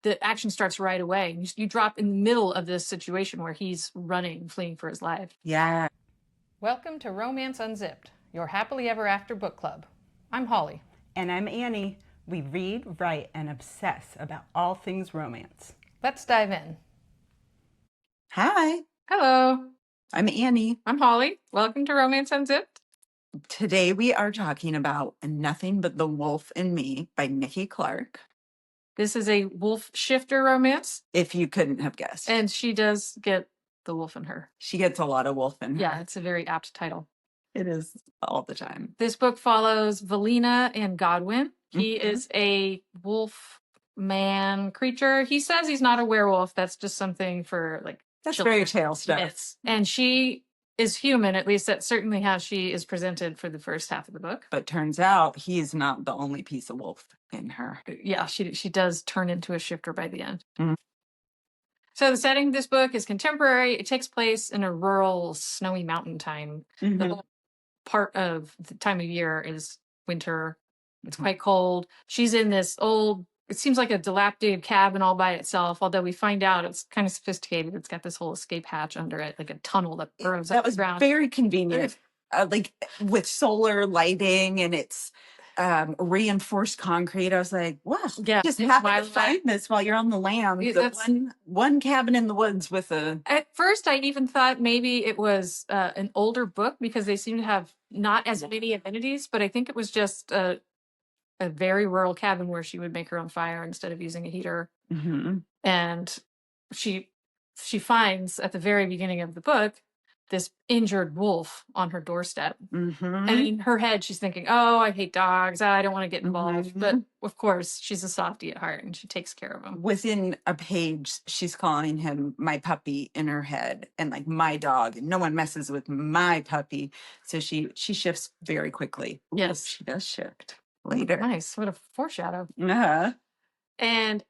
the action starts right away. You drop in the middle of this situation where he's running, fleeing for his life. Yeah. Welcome to Romance Unzipped, your happily ever after book club. I'm Holly. And I'm Annie. We read, write, and obsess about all things romance. Let's dive in. Hi, Hello. I'm Annie. I'm Holly. Welcome to Romance Unzipped. Today we are talking about Nothing But the Wolf in Me by Nikki Clarke. This is a wolf shifter romance. If you couldn't have guessed. And she does get the wolf in her. She gets a lot of wolf in her. Yeah, it's a very apt title. It is all the time. This book follows Valina and Godwin. He is a wolf man creature. He says he's not a werewolf. That's just something for like That's fairy tale stuff. Myths. And she is human, at least that's certainly how she is presented for the first half of the book. But turns out he is not the only piece of wolf in her. Yeah, she does turn into a shifter by the end. So the setting of this book is contemporary. It takes place in a rural, snowy mountain time. The whole part of the time of year is winter. It's quite cold. She's in this old, it seems like a dilapidated cabin all by itself, although we find out it's kind of sophisticated. It's got this whole escape hatch under it, like a tunnel that burrows That up the was ground. very convenient, like with solar lighting, and it's reinforced concrete. I was like, wow, Yeah, just happen to find this while you're on the lam. Yeah, one cabin in the woods with a... At first, I even thought maybe it was an older book because they seem to have not as many amenities, but I think it was just a very rural cabin where she would make her own fire instead of using a heater. And she finds at the very beginning of the book this injured wolf on her doorstep. And in her head, she's thinking, oh, I hate dogs. I don't want to get involved. But of course, she's a softie at heart and she takes care of him. Within a page, she's calling him my puppy in her head and like my dog. And no one messes with my puppy. So she shifts very quickly. Yes. She does shift later. Nice. What a foreshadow. Uh-huh. And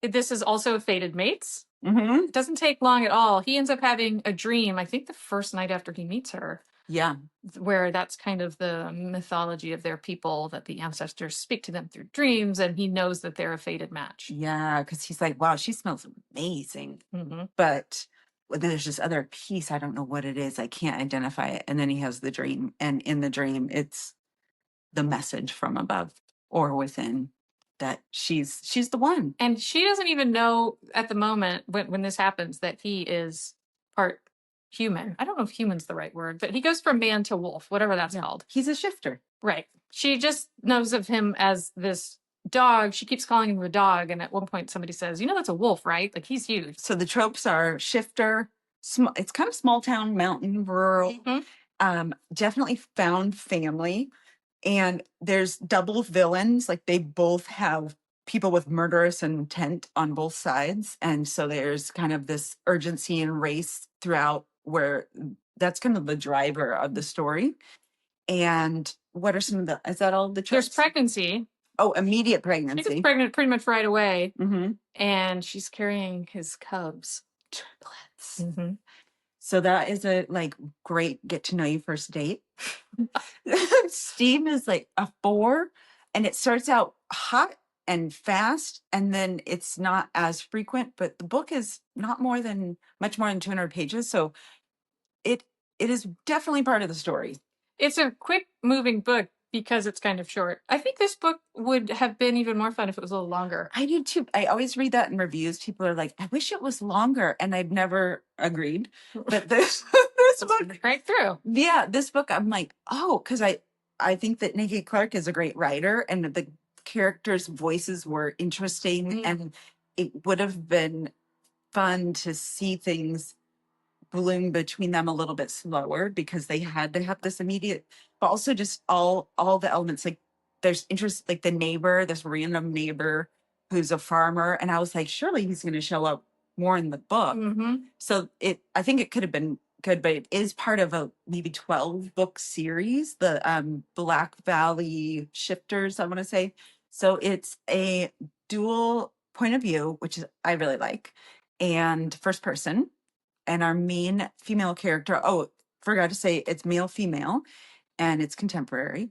this is also Fated Mates. It doesn't take long at all. He ends up having a dream, I think the first night after he meets her. Yeah. Where that's kind of the mythology of their people, that the ancestors speak to them through dreams, and he knows that they're a fated match. Yeah, because he's like, wow, she smells amazing. But there's this other piece. I don't know what it is. I can't identify it. And then he has the dream. And in the dream, it's the message from above or within that she's the one. And she doesn't even know at the moment when this happens that he is part human. I don't know if human's the right word, but he goes from man to wolf, whatever that's called. He's a shifter. Right. She just knows of him as this dog. She keeps calling him a dog. And at one point somebody says, you know, that's a wolf, right? Like he's huge. So the tropes are shifter, it's kind of small town, mountain, rural, definitely found family. And there's double villains, like they both have people with murderous intent on both sides. And so there's kind of this urgency and race throughout where that's kind of the driver of the story. And what are some of the, is that all the tropes? There's pregnancy. Oh, immediate pregnancy. She gets pregnant pretty much right away. And she's carrying his cubs. Triplets. So that is a like great get to know you first date. Steam is like a 4, and it starts out hot and fast, and then it's not as frequent. But the book is not much more than 200 pages, so it is definitely part of the story. It's a quick moving book because it's kind of short. I think this book would have been even more fun if it was a little longer. I do too. I always read that in reviews. People are like, I wish it was longer. And I've never agreed. But this book, right through. Yeah, this book, I'm like, oh, because I think that Nikki Clarke is a great writer and the characters' voices were interesting. And it would have been fun to see things bloom between them a little bit slower because they had to have this immediate, but also just all the elements. Like there's interest, like the neighbor, this random neighbor who's a farmer. And I was like, surely he's going to show up more in the book. So I think it could have been good, but it is part of a maybe 12 book series, the Black Valley Shifters, I want to say. So it's a dual point of view, which is I really like, and first person. And our main female character, forgot to say it's male, female, and it's contemporary.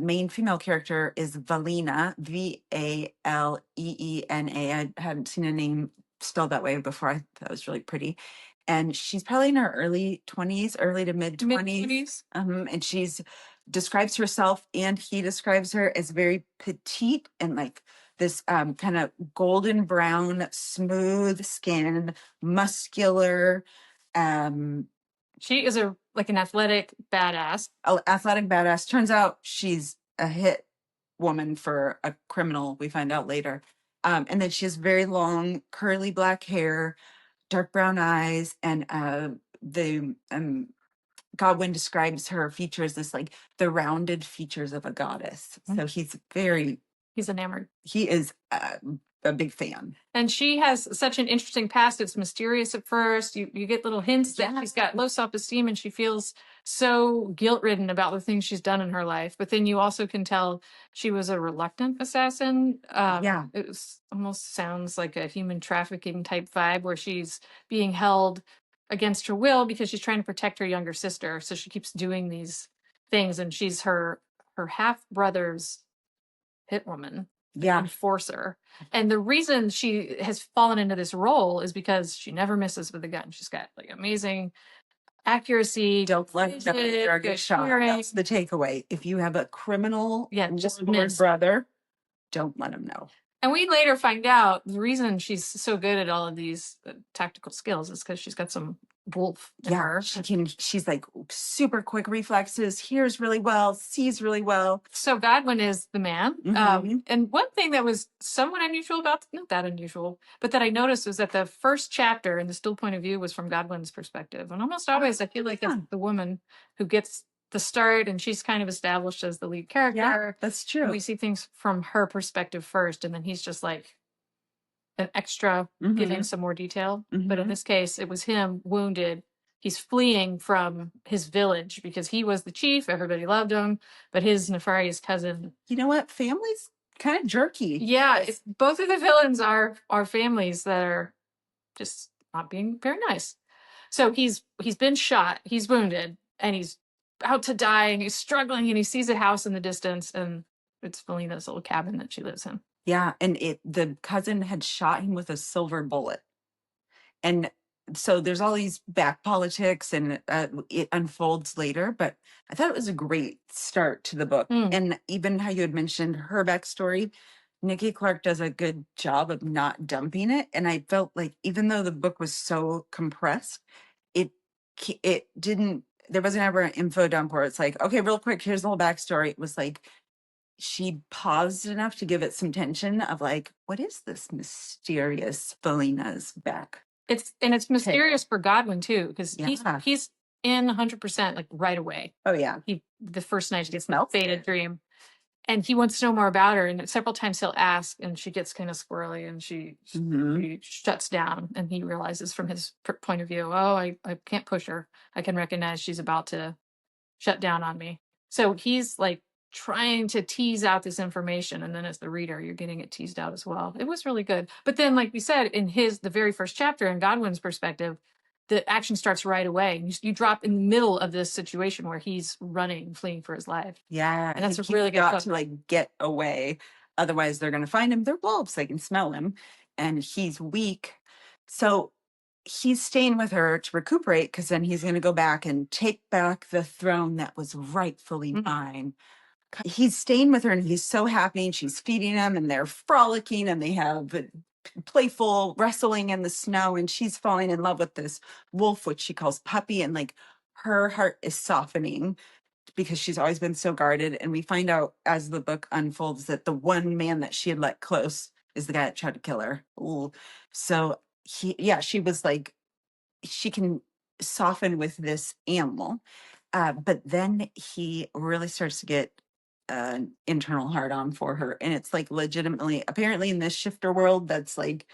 main female character is Valina, Valeena. I hadn't seen a name spelled that way before. I thought it was really pretty. And she's probably in her early 20s, early to mid 20s. And she's describes herself, and he describes her as very petite and like this kind of golden brown, smooth skin, muscular. She is like an athletic badass. Athletic badass. Turns out she's a hit woman for a criminal, we find out later. And then she has very long, curly black hair, dark brown eyes, and the Godwin describes her features as like the rounded features of a goddess. So he's enamored. He is a big fan. And she has such an interesting past. It's mysterious at first. You get little hints that she's got low self-esteem and she feels so guilt-ridden about the things she's done in her life. But then you also can tell she was a reluctant assassin. It almost sounds like a human trafficking type vibe where she's being held against her will because she's trying to protect her younger sister. So she keeps doing these things, and she's her half-brother's hit woman. Enforcer. And the reason she has fallen into this role is because she never misses with a gun. She's got like amazing accuracy. Don't let them get shot. That's the takeaway. If you have a criminal just brother, don't let him know. And we later find out the reason she's so good at all of these tactical skills is because she's got some wolf in her. She's like super quick reflexes, hears really well, sees really well. So Godwin is the man. And one thing that was somewhat unusual about, not that unusual, but that I noticed was that the first chapter in the still point of view was from Godwin's perspective. And almost always I feel like it's the woman who gets the start, and she's kind of established as the lead character. Yeah, that's true. And we see things from her perspective first, and then he's just like an extra giving some more detail. But in this case, it was him wounded. He's fleeing from his village because he was the chief. Everybody loved him, but his nefarious cousin. You know what? Family's kind of jerky. Yeah, both of the villains are families that are just not being very nice. So he's been shot. He's wounded, and he's out to die, and he's struggling, and he sees a house in the distance, and it's Valina's little cabin that she lives in. Yeah, and the cousin had shot him with a silver bullet. And so there's all these back politics, and it unfolds later, but I thought it was a great start to the book. And even how you had mentioned her backstory, Nikki Clarke does a good job of not dumping it. And I felt like even though the book was so compressed, it didn't, there wasn't ever an info dump where it's like, okay, real quick, here's the whole backstory. It was like, she paused enough to give it some tension of like, what is this mysterious Valina's back? It's mysterious for Godwin too, because he's in 100% like right away. Oh yeah. The first night he gets a faded dream, and he wants to know more about her. And several times he'll ask, and she gets kind of squirrely, and she shuts down. And he realizes from his point of view, oh, I can't push her. I can recognize she's about to shut down on me. So he's like trying to tease out this information, and then as the reader you're getting it teased out as well. It was really good. But then, like we said, in the very first chapter, in Godwin's perspective, the action starts right away. You drop in the middle of this situation where he's running, fleeing for his life. Yeah, and that's a really good got to like get away, otherwise they're going to find him. They're wolves, they can smell him, and he's weak, so he's staying with her to recuperate, because then he's going to go back and take back the throne that was rightfully mine. He's staying with her, and he's so happy, and she's feeding him, and they're frolicking, and they have playful wrestling in the snow, and she's falling in love with this wolf, which she calls Puppy, and like her heart is softening because she's always been so guarded. And we find out as the book unfolds that the one man that she had let close is the guy that tried to kill her. Ooh. So she was like, she can soften with this animal, but then he really starts to get an internal hard on for her, and it's like legitimately, apparently in this shifter world, that's like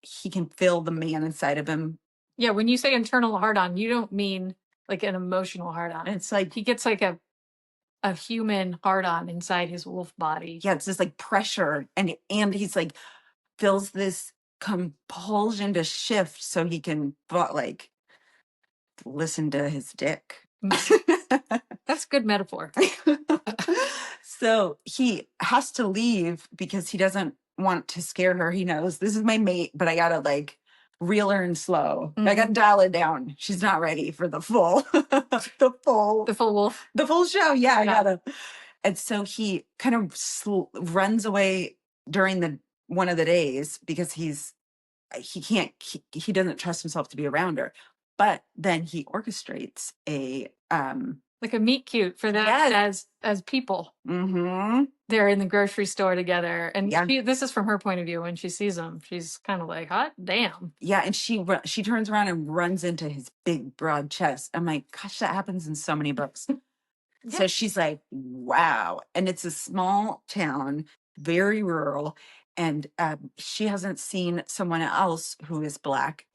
he can feel the man inside of him. Yeah, when you say internal hard on, you don't mean like an emotional hard on. It's like he gets like a human hard on inside his wolf body. Yeah, it's just like pressure, and he's like feels this compulsion to shift so he can like listen to his dick. That's good metaphor. So he has to leave because he doesn't want to scare her. He knows this is my mate, but I gotta like reel her in slow. I gotta dial it down. She's not ready for the full, the full wolf. The full show. Yeah, I gotta. And so he kind of runs away during the one of the days because he can't he doesn't trust himself to be around her. But then he orchestrates a like a meet cute for them as people. Mm-hmm. They're in the grocery store together, and this is from her point of view. When she sees him, she's kind of like, "Hot damn!" Yeah, and she turns around and runs into his big broad chest. I'm like, gosh, that happens in so many books. So she's like, wow. And it's a small town, very rural. And she hasn't seen someone else who is Black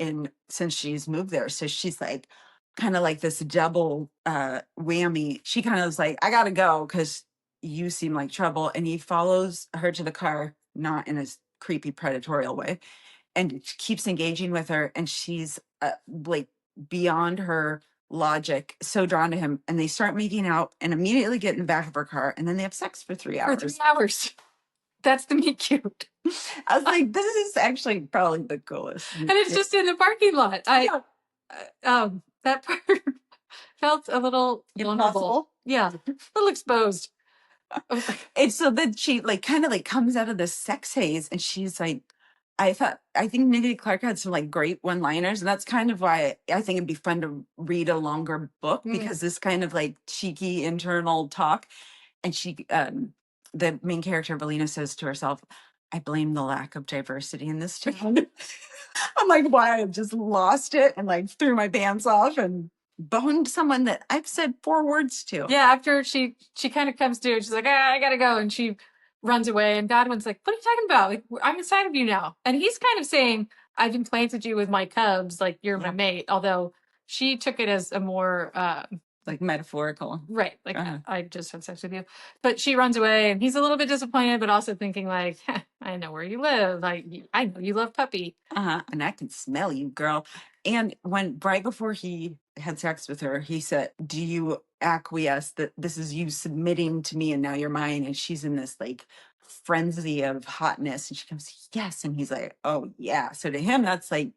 since she's moved there. So she's like, kind of like this double whammy. She kind of was like, I got to go because you seem like trouble. And he follows her to the car, not in a creepy predatory way, and keeps engaging with her. And she's like beyond her logic, so drawn to him, and they start making out and immediately get in the back of her car, and then they have sex for 3 hours. For 3 hours. That's the meet cute. I was like, this is actually probably the coolest. And it's just in the parking lot. That part felt a little vulnerable. Yeah, a little exposed. And so then she like kind of like comes out of this sex haze, and she's like, I think Nikki Clarke had some like great one-liners, and that's kind of why I think it'd be fun to read a longer book, because this kind of like cheeky internal talk. And she, the main character, Belina, says to herself, I blame the lack of diversity in this town. I'm like, why? I just lost it and like threw my pants off and boned someone that I've said 4 words to. Yeah, after she kind of comes to, she's like, I gotta go. And she runs away. And Godwin's like, what are you talking about? Like, I'm inside of you now. And he's kind of saying, I've implanted you with my cubs. Like, you're my mate. Although she took it as a more... like metaphorical. Right. Like, I just had sex with you. But she runs away, and he's a little bit disappointed, but also thinking like, I know where you live. Like, I know you love puppy. And I can smell you, girl. And right before he had sex with her, he said, do you acquiesce that this is you submitting to me and now you're mine? And she's in this like frenzy of hotness, and she comes, yes. And he's like, oh yeah. So to him, that's like,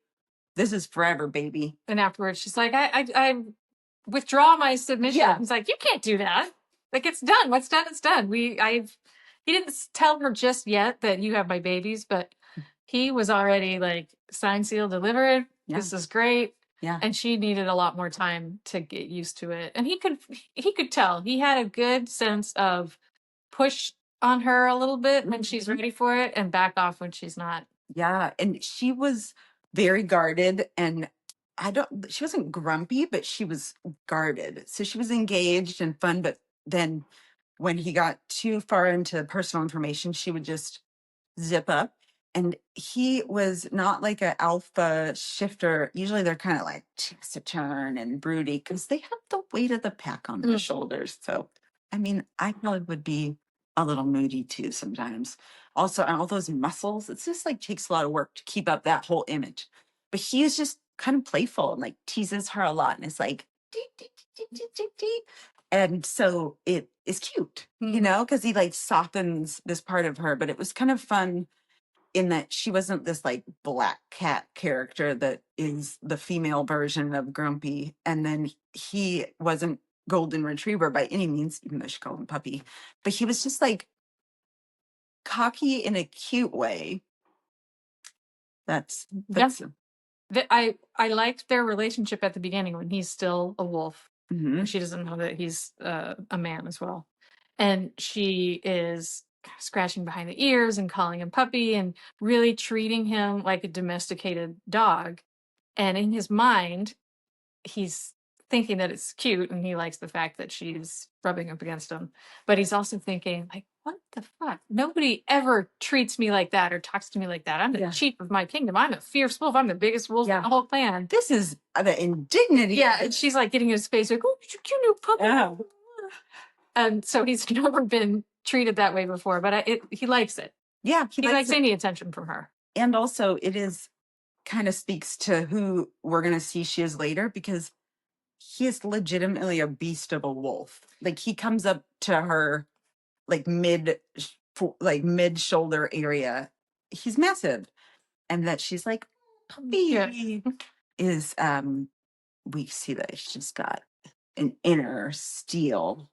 this is forever, baby. And afterwards she's like, I withdraw my submission. Yeah. He's like, you can't do that. Like, it's done. What's done is done. He didn't tell her just yet that you have my babies, but he was already like, signed, sealed, delivered. Yeah. This is great. Yeah. And she needed a lot more time to get used to it. And he could tell. He had a good sense of push on her a little bit when she's ready for it, and back off when she's not. Yeah. And she was very guarded, and she wasn't grumpy, but she was guarded. So she was engaged and fun, but then when he got too far into personal information, she would just zip up. And he was not like an alpha shifter. Usually they're kind of like taciturn and broody because they have the weight of the pack on their shoulders. So, I mean, I probably would be a little moody too sometimes. Also, all those muscles, it's just like takes a lot of work to keep up that whole image. But he is just kind of playful and like teases her a lot, and it's like dee, dee, dee, dee, dee, dee. And so it is cute, you know, because he like softens this part of her. But it was kind of fun in that she wasn't this like black cat character that is the female version of Grumpy, and then he wasn't golden retriever by any means, even though she called him puppy. But he was just like cocky in a cute way. That's I liked their relationship at the beginning when he's still a wolf. She doesn't know that he's a man as well. And she is kind of scratching behind the ears and calling him puppy and really treating him like a domesticated dog. And in his mind, he's thinking that it's cute, and he likes the fact that she's rubbing up against him. But he's also thinking, like, what the fuck? Nobody ever treats me like that or talks to me like that. I'm the chief of my kingdom. I'm a fierce wolf. I'm the biggest wolf in the whole clan. This is the indignity. Yeah, and she's like getting in his face, like, oh, you cute new puppy. Yeah. And so he's never been treated that way before, but he likes it. Yeah, he likes any attention from her. And also, it is kind of speaks to who we're going to see she is later, because he is legitimately a beast of a wolf. Like he comes up to her like mid shoulder area. He's massive. And that she's like, puppy is we see that she's got an inner steel.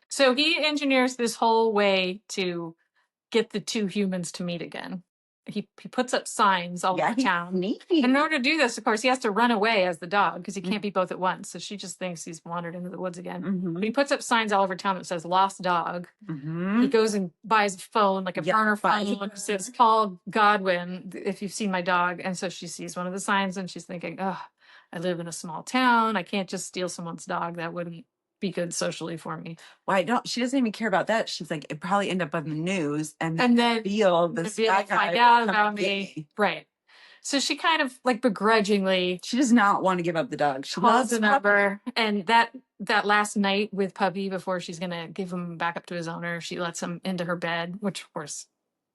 So he engineers this whole way to get the two humans to meet again. He puts up signs all over town. Sneaky. And in order to do this, of course, he has to run away as the dog because he can't be both at once. So she just thinks he's wandered into the woods again. But he puts up signs all over town that says "Lost Dog." He goes and buys a phone, like a burner phone, that says "Call Godwin if you've seen my dog." And so she sees one of the signs and she's thinking, "Oh, I live in a small town. I can't just steal someone's dog. That wouldn't be good socially for me." Why don't she doesn't even care about that? She's like, it probably end up on the news, and then feel this guy find out about me, right? So she kind of like begrudgingly, she does not want to give up the dog. She calls loves the number, and that last night with Puppy before she's gonna give him back up to his owner, she lets him into her bed, which of course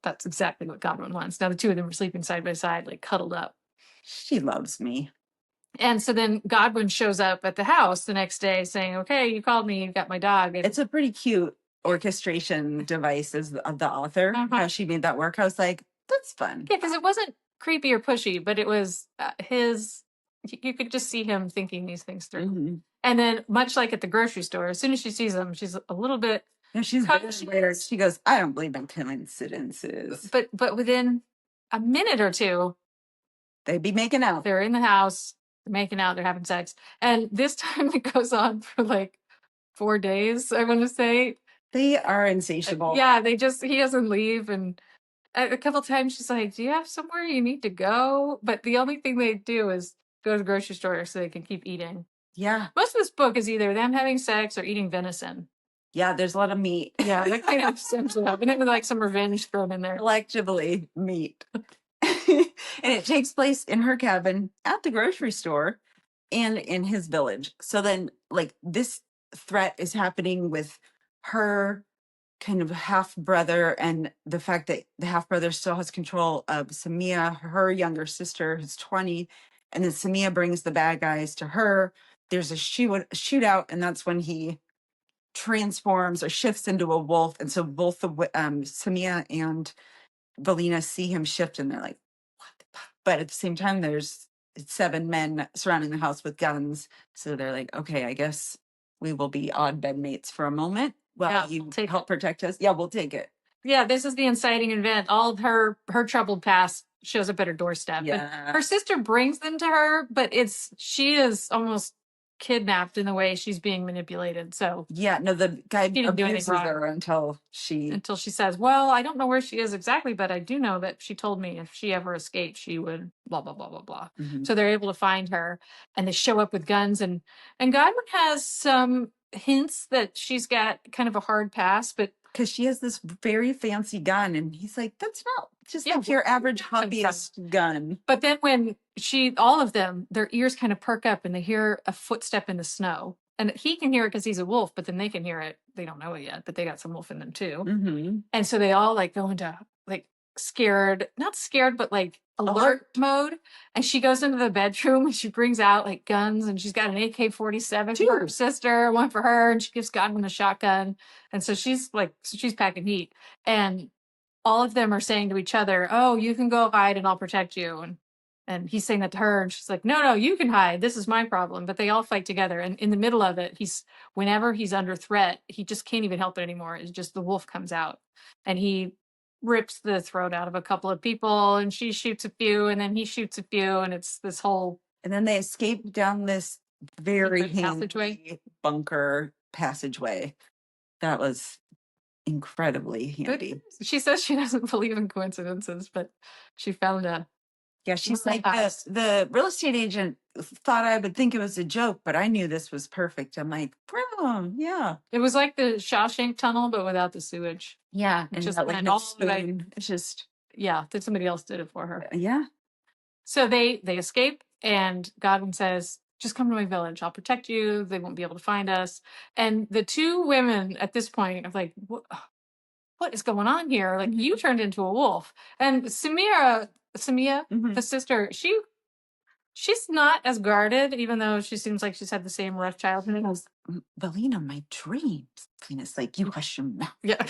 that's exactly what Godwin wants. Now the two of them are sleeping side by side, like cuddled up. She loves me. And so then Godwin shows up at the house the next day saying, "Okay, you called me, you got my dog." It's a pretty cute orchestration device as the author. How she made that work. I was like, that's fun. Yeah, because it wasn't creepy or pushy, but it was you could just see him thinking these things through. And then, much like at the grocery store, as soon as she sees him, she's a little bit. Yeah, she's weird. She goes, I don't believe in coincidences. But within a minute or two, they'd be making out. They're in the house, they're making out, they're having sex. And this time it goes on for like 4 days, I want to say. They are insatiable. Yeah, he doesn't leave. And a couple times she's like, "Do you have somewhere you need to go?" But the only thing they do is go to the grocery store so they can keep eating. Yeah. Most of this book is either them having sex or eating venison. Yeah, there's a lot of meat. Yeah, that kind of sums it up. And then like some revenge thrown in there. Collectively, meat. And it takes place in her cabin at the grocery store and in his village. So then, like, this threat is happening with her kind of half brother, and the fact that the half brother still has control of Samia, her younger sister, who's 20. And then Samia brings the bad guys to her. There's a shootout, and that's when he transforms or shifts into a wolf. And so both the Samia and Valina see him shift, and they're like, what the fuck? But at the same time, there's 7 men surrounding the house with guns. So they're like, okay, I guess we will be odd bedmates for a moment while you help protect us. Yeah, we'll take it. Yeah, this is the inciting event. All of her troubled past shows up at her doorstep. Yeah. And her sister brings them to her, but she is almost kidnapped in the way she's being manipulated. So yeah, no, the guy abuses her until she says, "Well, I don't know where she is exactly, but I do know that she told me if she ever escaped, she would blah blah blah blah blah." So they're able to find her, and they show up with guns, and Godwin has some hints that she's got kind of a hard past, but because she has this very fancy gun, and he's like, that's not just your average hobbyist gun. But then when all of them, their ears kind of perk up and they hear a footstep in the snow. And he can hear it because he's a wolf, but then they can hear it. They don't know it yet, but they got some wolf in them too. And so they all like go into like not scared, but like alert mode. And she goes into the bedroom and she brings out like guns, and she's got an AK-47 for her sister, one for her, and she gives Godwin a shotgun. And so she's packing heat. And all of them are saying to each other, "Oh, you can go hide and I'll protect you." And he's saying that to her, and she's like, "No, you can hide. This is my problem." But they all fight together. And in the middle of it, whenever he's under threat, he just can't even help it anymore. It's just the wolf comes out, and he rips the throat out of a couple of people, and she shoots a few, and then he shoots a few, and it's this whole. And then they escape down this very handy bunker passageway. That was incredibly handy. She says she doesn't believe in coincidences, but she found a. Yeah, she's like, the real estate agent thought I would think it was a joke, but I knew this was perfect. I'm like, bro, yeah. It was like the Shawshank Tunnel, but without the sewage. Yeah, and just like all it's just that somebody else did it for her. Yeah. So they escape, and Godwin says, "Just come to my village. I'll protect you. They won't be able to find us." And the two women at this point are like, what is going on here? Like, you turned into a wolf. And Samia, the sister, She's not as guarded, even though she seems like she's had the same rough childhood as Belina, my dreams. Venus, like, you hush your mouth. yeah.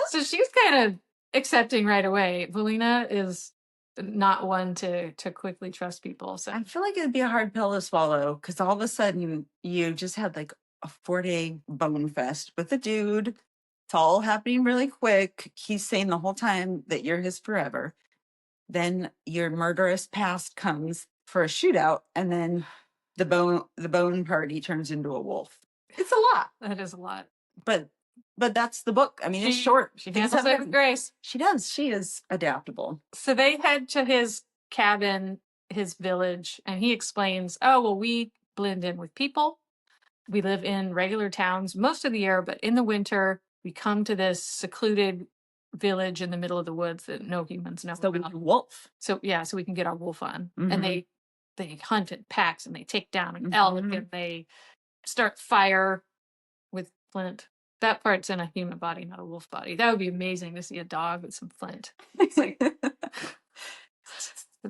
So she's kind of accepting right away. Valina is not one to quickly trust people. So I feel like it'd be a hard pill to swallow because all of a sudden you just had like a 4-day bone fest with a dude. It's all happening really quick. He's saying the whole time that you're his forever. Then your murderous past comes for a shootout, and then the bone party turns into a wolf. It's a lot. that is a lot. But that's the book. I mean, it's short. She handles it with grace. She does. She is adaptable. So they head to his cabin, his village, and he explains, oh, well, we blend in with people. We live in regular towns most of the year, but in the winter, we come to this secluded village in the middle of the woods that no humans know So we about. can wolf. So yeah, so we can get our wolf on. Mhm. And they hunt in packs and they take down an elk and they start fire with flint. That part's in a human body, not a wolf body. That would be amazing to see a dog with some flint. It's like it'd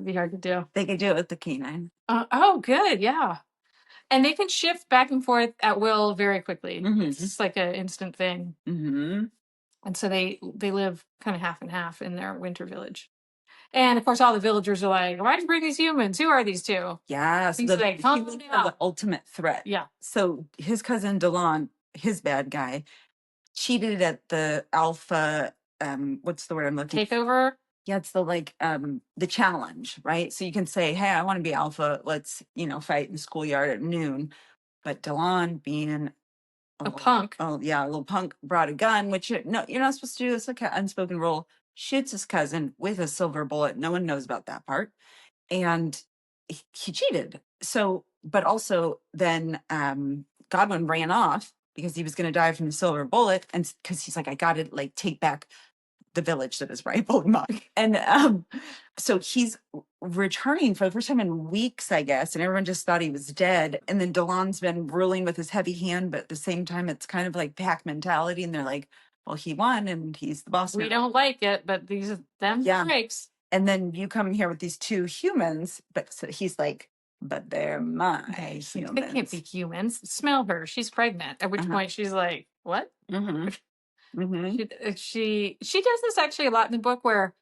be hard to do. They could do it with the canine. Oh, good, yeah. And they can shift back and forth at will very quickly. Mhm. It's just like an instant thing. Mm-hmm. And so they live kind of half and half in their winter village. And of course, all the villagers are like, "Why'd you bring these humans? Who are these two?" Yeah, so He's the like, humans are the ultimate threat. Yeah. So his cousin Delon, his bad guy, cheated at the alpha. What's the word I'm looking? Takeover. Yeah, it's the challenge, right? So you can say, "Hey, I want to be alpha. Let's fight in the schoolyard at noon." But Delon, being A punk. Oh yeah, a little punk, brought a gun, which you're not supposed to do. It's like an unspoken rule. Shoots his cousin with a silver bullet. No one knows about that part, and he cheated. So, but also then Godwin ran off because he was going to die from the silver bullet, and because he's like, I got to like take back the village that his rival mine. And so he's returning for the first time in weeks, I guess, and everyone just thought he was dead. And then Delon's been ruling with his heavy hand, but at the same time, it's kind of like pack mentality, and they're like, well, he won and he's the boss. We don't like it, but these are them breaks. And then you come here with these two humans, but so he's like, but they're my humans. They can't be humans. Smell her. She's pregnant. At which point she's like, what? Mm-hmm. Mm-hmm. She does this actually a lot in the book where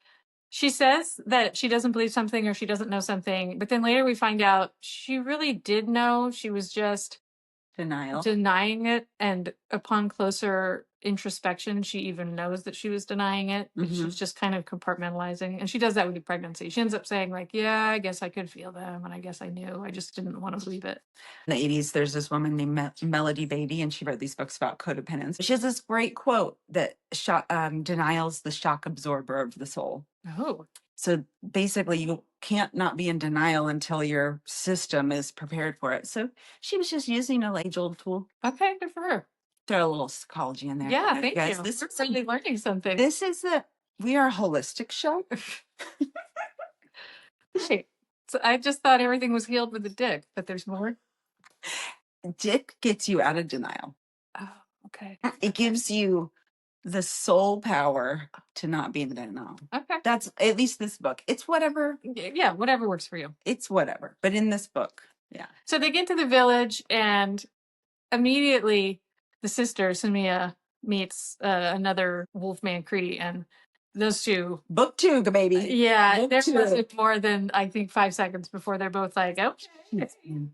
she says that she doesn't believe something or she doesn't know something, but then later we find out she really did know. She was just denying it, and upon closer introspection she even knows that she was denying it, but she's just kind of compartmentalizing, and she does that with the pregnancy. She ends up saying like, yeah, I guess I could feel them, and I guess I knew, I just didn't want to believe it. In the 80s, there's this woman named Melody Beatty, and she wrote these books about codependence. She has this great quote that denial's the shock absorber of the soul. Oh. So basically, you can't not be in denial until your system is prepared for it. So she was just using a age-old tool. Okay, good for her. Throw a little psychology in there. Yeah, thank guys. you. This is really learning something. This is we are a holistic show. Hey, so I just thought everything was healed with the dick, but there's more. Dick gets you out of denial. Oh, okay. It gives you the soul power to not be in denial. Okay. That's at least this book. It's whatever. Yeah, whatever works for you. It's whatever. But in this book, yeah. So they get to the village, and immediately the sister, Samia, meets another Wolfman Cree, and those two. Book 2, baby. Yeah, there wasn't more than, I think, 5 seconds before they're both like, oh,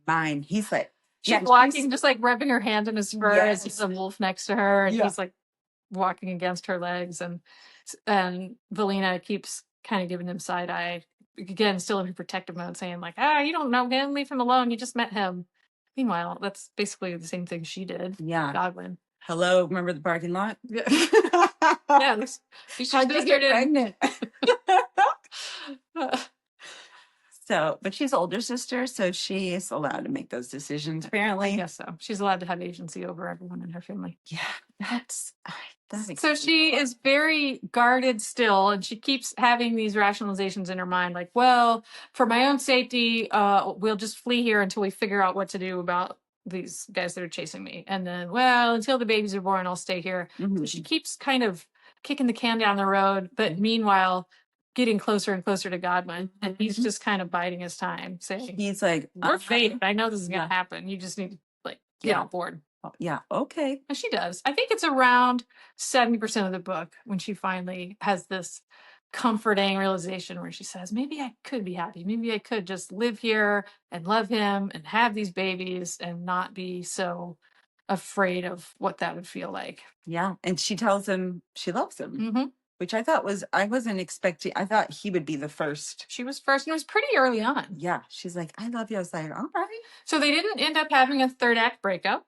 mine. He's like, she's walking, just like rubbing her hand in his fur as there's a wolf next to her, and he's like walking against her legs, and Valina keeps kind of giving him side eye, again, still in her protective mode, saying like, you don't know him, leave him alone, you just met him. Meanwhile, that's basically the same thing she did. Yeah. Godwin. Hello, remember the parking lot? Yeah. Yeah. How'd you get pregnant? So, but she's older sister, so she is allowed to make those decisions, apparently. I guess so. She's allowed to have agency over everyone in her family. Yeah, that's so she is very guarded still, and she keeps having these rationalizations in her mind, like, well, for my own safety, we'll just flee here until we figure out what to do about these guys that are chasing me. And then, well, until the babies are born, I'll stay here. So she keeps kind of kicking the can down the road, but meanwhile, getting closer and closer to Godwin, and he's just kind of biding his time, saying, He's like, "We're fated. I know this is gonna happen. You just need to like get on board." Yeah, okay. And she does. I think it's around 70% of the book when she finally has this comforting realization where she says, maybe I could be happy. Maybe I could just live here and love him and have these babies and not be so afraid of what that would feel like. Yeah. And she tells him she loves him, Mm-hmm. which I thought was, I wasn't expecting, I thought he would be the first. She was first, and it was pretty early on. Yeah. She's like, I love you. I was like, all right. So they didn't end up having a third act breakup.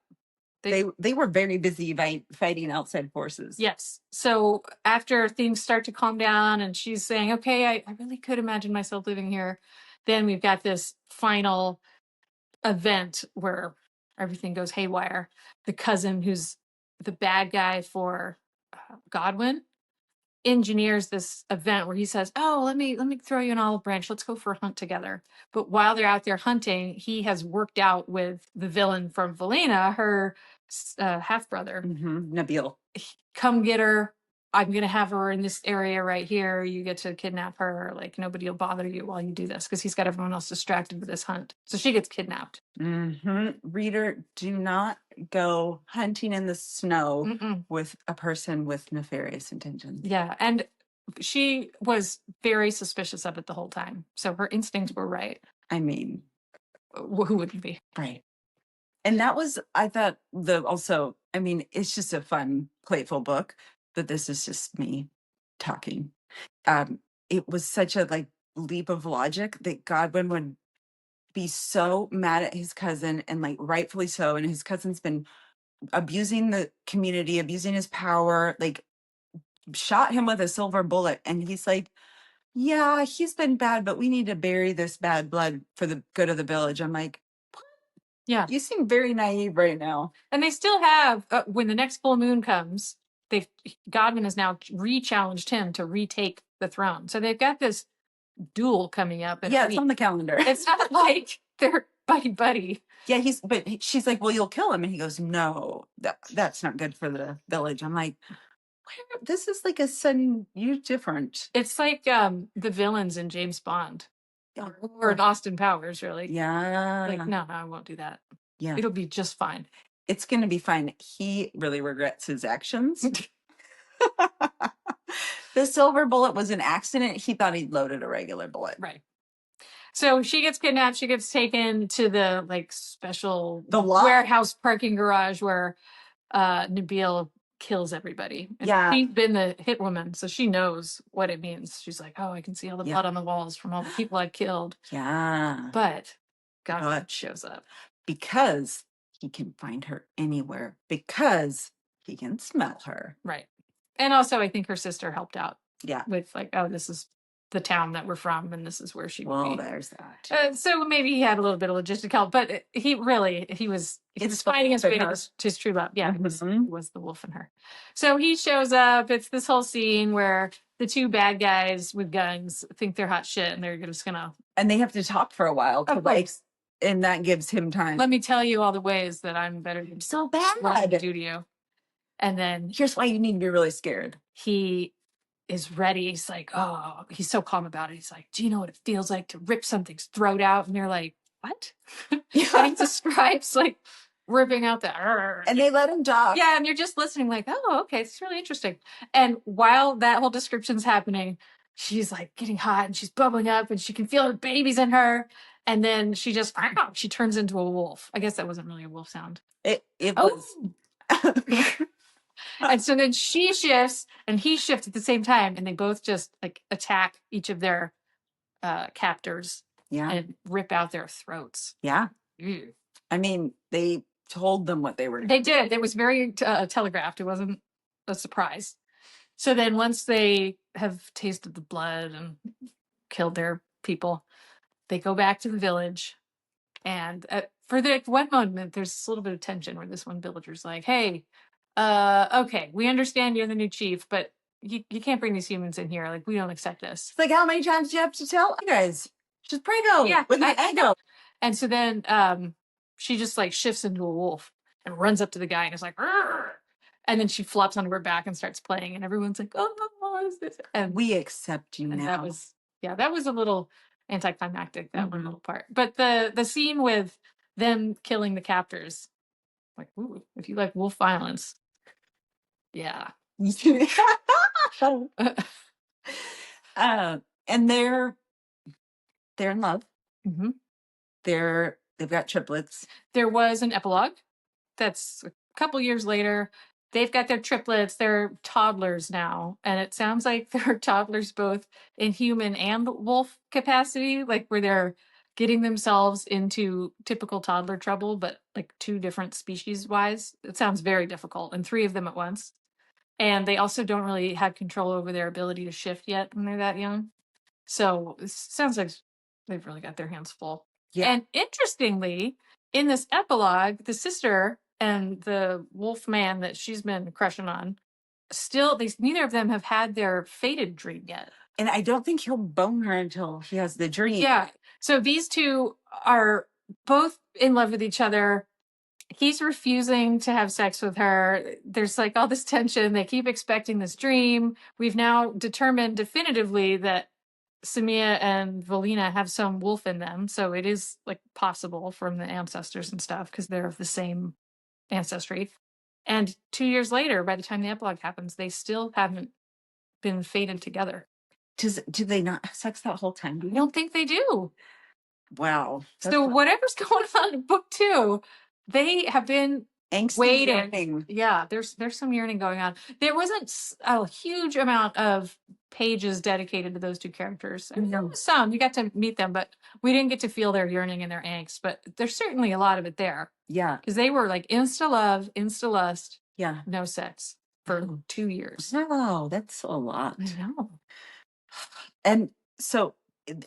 They were very busy fighting outside forces. Yes. So after things start to calm down and she's saying, okay, I really could imagine myself living here, then we've got this final event where everything goes haywire. The cousin who's the bad guy for Godwin engineers this event where he says, oh, let me throw you an olive branch, let's go for a hunt together. But while they're out there hunting, he has worked out with the villain from Valena, her half brother, Nabil. Come get her, I'm gonna have her in this area right here, you get to kidnap her, like nobody will bother you while you do this, because he's got everyone else distracted with this hunt. So she gets kidnapped. Reader, do not go hunting in the snow with a person with nefarious intentions. Yeah, and she was very suspicious of it the whole time, so her instincts were right. I mean, who wouldn't be? Right. And that was, I thought, I mean, it's just a fun, playful book, but this is just me talking. It was such a like leap of logic that Godwin would be so mad at his cousin, and like rightfully so. And his cousin's been abusing the community, abusing his power, like shot him with a silver bullet. And he's like, yeah, he's been bad, but we need to bury this bad blood for the good of the village. I'm like, yeah, you seem very naive right now. And they still have, when the next full moon comes, Godwin has now re-challenged him to retake the throne. So they've got this duel coming up. Yeah, it's on the calendar. It's not like they're buddy. Yeah, she's like, well, you'll kill him. And he goes, no, that's not good for the village. I'm like, this is like a sudden, you're different. It's like the villains in James Bond. Or in Austin Powers, really. Yeah. Like, no, I won't do that. Yeah. It'll be just fine. It's going to be fine. He really regrets his actions. The silver bullet was an accident. He thought he'd loaded a regular bullet. Right. So she gets kidnapped. She gets taken to the like special warehouse parking garage where Nabil kills everybody. And she's been the hit woman, so she knows what it means. She's like, oh, I can see all the blood on the walls from all the people I've killed. Yeah. But God shows up. Because he can find her anywhere. Because he can smell her. Right. And also, I think her sister helped out. Yeah. With like, oh, this is the town that we're from, and this is where she would be. There's that. So maybe he had a little bit of logistic help, but he was finding his way to his true love. Yeah, it was the wolf in her. So he shows up. It's this whole scene where the two bad guys with guns think they're hot shit, and they're just gonna. And they have to talk for a while to like, and that gives him time. Let me tell you all the ways that I'm better than so bad. What I do to you. And then here's why you need to be really scared. He is ready. He's like, oh, he's so calm about it. He's like, do you know what it feels like to rip something's throat out? And they're like, what? And he describes like ripping out the and they let him talk. Yeah, and you're just listening like, oh, okay, it's really interesting. And while that whole description's happening, she's like getting hot and she's bubbling up and she can feel her babies in her. And then she just, she turns into a wolf. I guess that wasn't really a wolf sound. It was. And so then she shifts and he shifts at the same time, and they both just like attack each of their captors and rip out their throats. Yeah. I mean, they told them what they were doing. They did. It was very telegraphed. It wasn't a surprise. So then once they have tasted the blood and killed their people, they go back to the village. And for the one moment, there's this little bit of tension where this one villager's like, hey, okay, we understand you're the new chief, but you can't bring these humans in here. Like, we don't accept this. It's like, how many times do you have to tell you guys? Just pray go. Yeah. With my ego. And so then she just like shifts into a wolf and runs up to the guy and is like, arr! And then she flops onto her back and starts playing, and everyone's like, "Oh, what is this?" And We accept you now. that was a little anticlimactic, that one little part. But the scene with them killing the captors, like, ooh, if you like wolf violence, yeah. And they're in love. Mhm. They've got triplets. There was an epilogue that's a couple years later. They've got their triplets. They're toddlers now. And it sounds like they're toddlers both in human and wolf capacity, like where they're getting themselves into typical toddler trouble, but like two different species wise. It sounds very difficult, and three of them at once. And they also don't really have control over their ability to shift yet when they're that young. So it sounds like they've really got their hands full. Yeah. And interestingly, in this epilogue, the sister and the wolf man that she's been crushing on, still, neither of them have had their fated dream yet. And I don't think he'll bone her until he has the dream. Yeah. So these two are both in love with each other. He's refusing to have sex with her. There's like all this tension. They keep expecting this dream. We've now determined definitively that Samia and Valina have some wolf in them. So it is like possible from the ancestors and stuff because they're of the same ancestry. And 2 years later, by the time the epilogue happens, they still haven't been fated together. Do they not have sex that whole time? I don't think they do. Wow. So whatever's going on in book 2, they have been angsty yearning. Yeah, there's some yearning going on. There wasn't a huge amount of pages dedicated to those two characters. I mean, there was some, you got to meet them, but we didn't get to feel their yearning and their angst. But there's certainly a lot of it there. Yeah. Because they were like insta love, insta lust. Yeah. No sex for 2 years. Wow, that's a lot. I know. And so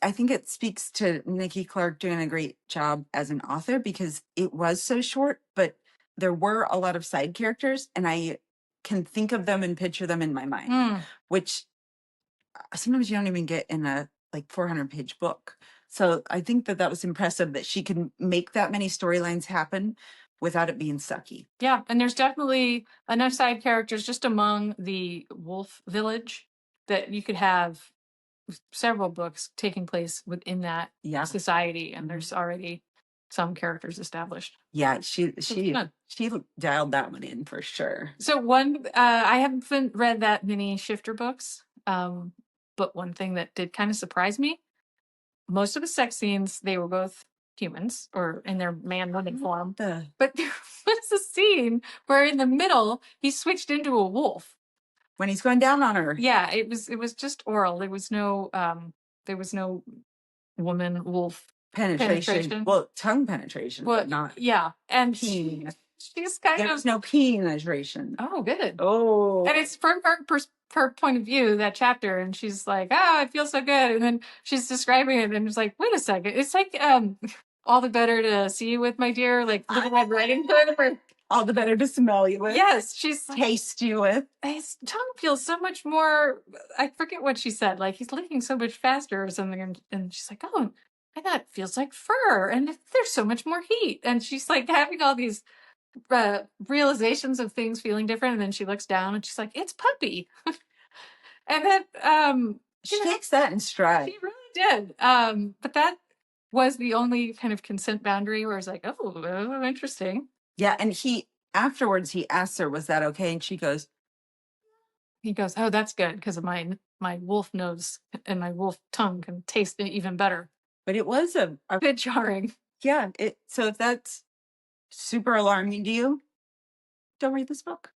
I think it speaks to Nikki Clarke doing a great job as an author because it was so short, but there were a lot of side characters and I can think of them and picture them in my mind, which sometimes you don't even get in a like 400-page book. So I think that was impressive that she can make that many storylines happen without it being sucky. Yeah, and there's definitely enough side characters just among the wolf village that you could have several books taking place within that society, and there's already some characters established. Yeah, she dialed that one in for sure. So I haven't read that many shifter books, but one thing that did kind of surprise me, most of the sex scenes, they were both humans or in their man-woman form. But there was a scene where in the middle he switched into a wolf. When he's going down on her. Yeah, it was just oral. There was no woman wolf penetration. Well, tongue penetration, but not. Yeah, and peen. She's kind There's no penetration. Oh, good. Oh, and it's from her point of view, that chapter, and she's like, "Oh, it feels so good," and then she's describing it, and it's like, "Wait a second, it's like all the better to see you with, my dear, like Little Red Riding Hood." All the better to smell you with. Yes, she's like, taste you with. His tongue feels so much more. I forget what she said. Like he's licking so much faster or something, and she's like, "Oh, I thought it feels like fur, and there's so much more heat." And she's like having all these realizations of things feeling different, and then she looks down and she's like, "It's puppy." And then she takes that in stride. She really did. But that was the only kind of consent boundary where I was like, "Oh, interesting." Yeah, and afterwards he asks her, "Was that okay?" And she goes, he goes, "Oh, that's good because of my wolf nose and my wolf tongue can taste it even better." But it was a bit jarring. Yeah. So if that's super alarming to you, don't read this book.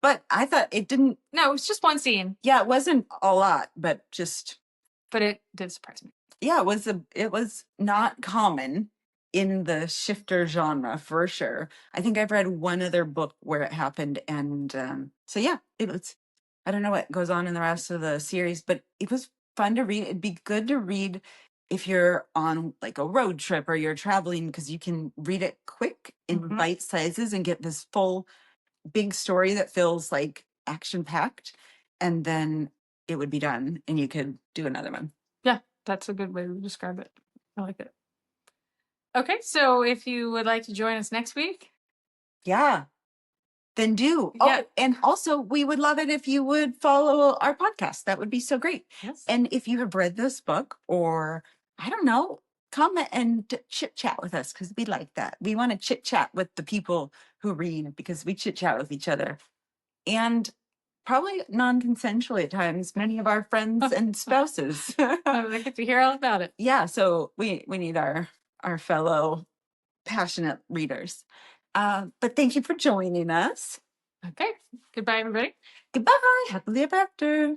But I thought it didn't. No, it was just one scene. Yeah, it wasn't a lot, but it did surprise me. Yeah, it was not common in the shifter genre for sure. I think I've read one other book where it happened, and so yeah, it was. I don't know what goes on in the rest of the series, but it was fun to read. It'd be good to read if you're on like a road trip or you're traveling because you can read it quick in bite sizes and get this full big story that feels like action packed, and then it would be done and you could do another one. Yeah, that's a good way to describe it. I like it. Okay, so if you would like to join us next week. Yeah. then do. Yeah. Oh, and also we would love it if you would follow our podcast. That would be so great. Yes. And if you have read this book, or I don't know, come and chit chat with us, because we like that. We want to chit chat with the people who read, because we chit chat with each other. And probably non-consensually at times, many of our friends and spouses. I get to hear all about it. Yeah, so we need our fellow passionate readers. But thank you for joining us. Okay. Goodbye, everybody. Goodbye. Happily ever after.